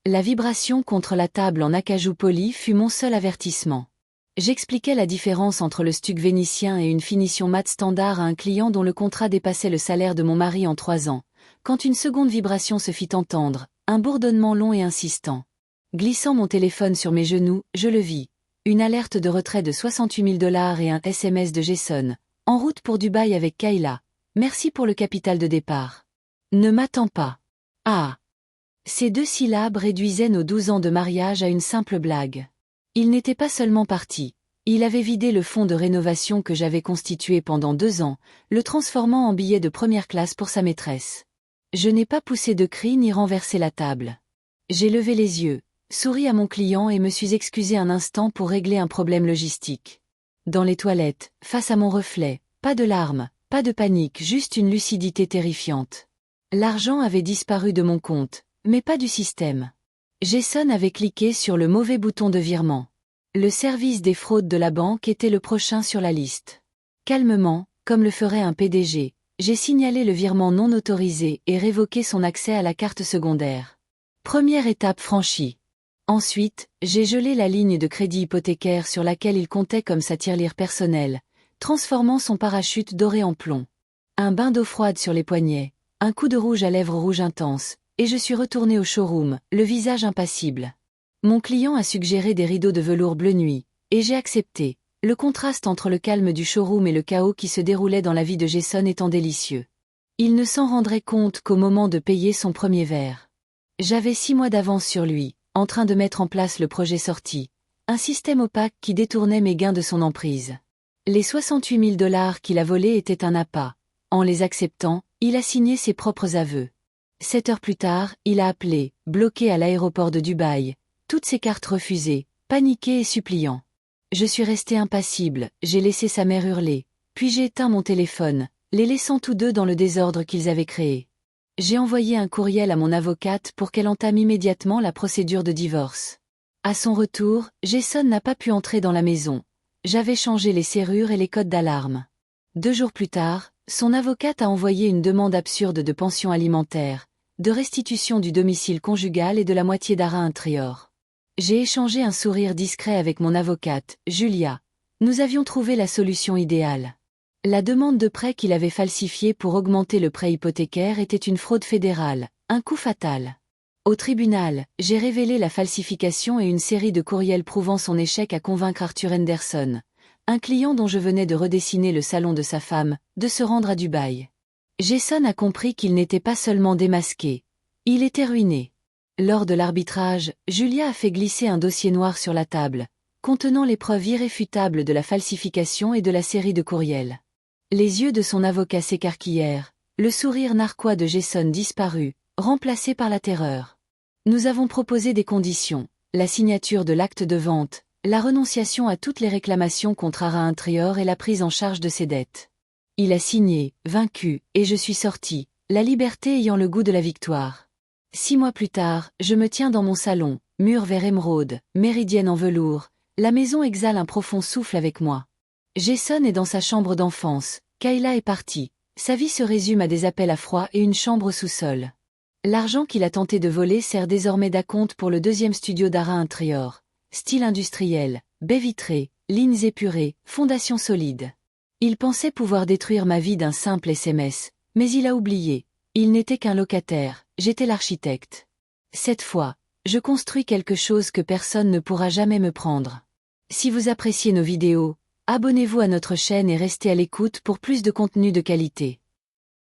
La vibration contre la table en acajou poli fut mon seul avertissement. J'expliquais la différence entre le stuc vénitien et une finition mat standard à un client dont le contrat dépassait le salaire de mon mari en 3 ans, quand une seconde vibration se fit entendre, un bourdonnement long et insistant. Glissant mon téléphone sur mes genoux, je le vis. Une alerte de retrait de 68 000 $ et un SMS de Jason. En route pour Dubaï avec Kayla. Merci pour le capital de départ. Ne m'attends pas. Ah. Ces 2 syllabes réduisaient nos 12 ans de mariage à une simple blague. Il n'était pas seulement parti. Il avait vidé le fonds de rénovation que j'avais constitué pendant 2 ans, le transformant en billet de première classe pour sa maîtresse. Je n'ai pas poussé de cri ni renversé la table. J'ai levé les yeux, souri à mon client et me suis excusé un instant pour régler un problème logistique. Dans les toilettes, face à mon reflet, pas de larmes, pas de panique, juste une lucidité terrifiante. L'argent avait disparu de mon compte, mais pas du système. Jason avait cliqué sur le mauvais bouton de virement. Le service des fraudes de la banque était le prochain sur la liste. Calmement, comme le ferait un PDG, j'ai signalé le virement non autorisé et révoqué son accès à la carte secondaire. Première étape franchie. Ensuite, j'ai gelé la ligne de crédit hypothécaire sur laquelle il comptait comme sa tirelire personnelle, transformant son parachute doré en plomb. Un bain d'eau froide sur les poignets, un coup de rouge à lèvres rouge intense, et je suis retourné au showroom, le visage impassible. Mon client a suggéré des rideaux de velours bleu nuit, et j'ai accepté, le contraste entre le calme du showroom et le chaos qui se déroulait dans la vie de Jason étant délicieux. Il ne s'en rendrait compte qu'au moment de payer son premier verre. J'avais 6 mois d'avance sur lui, en train de mettre en place le projet sorti, un système opaque qui détournait mes gains de son emprise. Les 68 000 $ qu'il a volés étaient un appât. En les acceptant, il a signé ses propres aveux. 7 heures plus tard, il a appelé, bloqué à l'aéroport de Dubaï, toutes ses cartes refusées, paniqué et suppliant. Je suis resté impassible, j'ai laissé sa mère hurler, puis j'ai éteint mon téléphone, les laissant tous deux dans le désordre qu'ils avaient créé. J'ai envoyé un courriel à mon avocate pour qu'elle entame immédiatement la procédure de divorce. À son retour, Jason n'a pas pu entrer dans la maison. J'avais changé les serrures et les codes d'alarme. 2 jours plus tard, son avocate a envoyé une demande absurde de pension alimentaire, de restitution du domicile conjugal et de la moitié d'Ara Intrior. J'ai échangé un sourire discret avec mon avocate, Julia. Nous avions trouvé la solution idéale. La demande de prêt qu'il avait falsifiée pour augmenter le prêt hypothécaire était une fraude fédérale, un coup fatal. Au tribunal, j'ai révélé la falsification et une série de courriels prouvant son échec à convaincre Arthur Henderson, un client dont je venais de redessiner le salon de sa femme, de se rendre à Dubaï. Jason a compris qu'il n'était pas seulement démasqué, il était ruiné. Lors de l'arbitrage, Julia a fait glisser un dossier noir sur la table, contenant les preuves irréfutables de la falsification et de la série de courriels. Les yeux de son avocat s'écarquillèrent, le sourire narquois de Jason disparut, remplacé par la terreur. Nous avons proposé des conditions, la signature de l'acte de vente, la renonciation à toutes les réclamations contre Ara Intrior et la prise en charge de ses dettes. Il a signé, vaincu, et je suis sorti, la liberté ayant le goût de la victoire. 6 mois plus tard, je me tiens dans mon salon, mur vert émeraude, méridienne en velours, la maison exhale un profond souffle avec moi. Jason est dans sa chambre d'enfance, Kayla est partie, sa vie se résume à des appels à froid et une chambre au sous-sol. L'argent qu'il a tenté de voler sert désormais d'acompte pour le 2e studio d'Ara Intrior. Style industriel, baies vitrées, lignes épurées, fondation solide. Il pensait pouvoir détruire ma vie d'un simple SMS, mais il a oublié. Il n'était qu'un locataire, j'étais l'architecte. Cette fois, je construis quelque chose que personne ne pourra jamais me prendre. Si vous appréciez nos vidéos, abonnez-vous à notre chaîne et restez à l'écoute pour plus de contenu de qualité.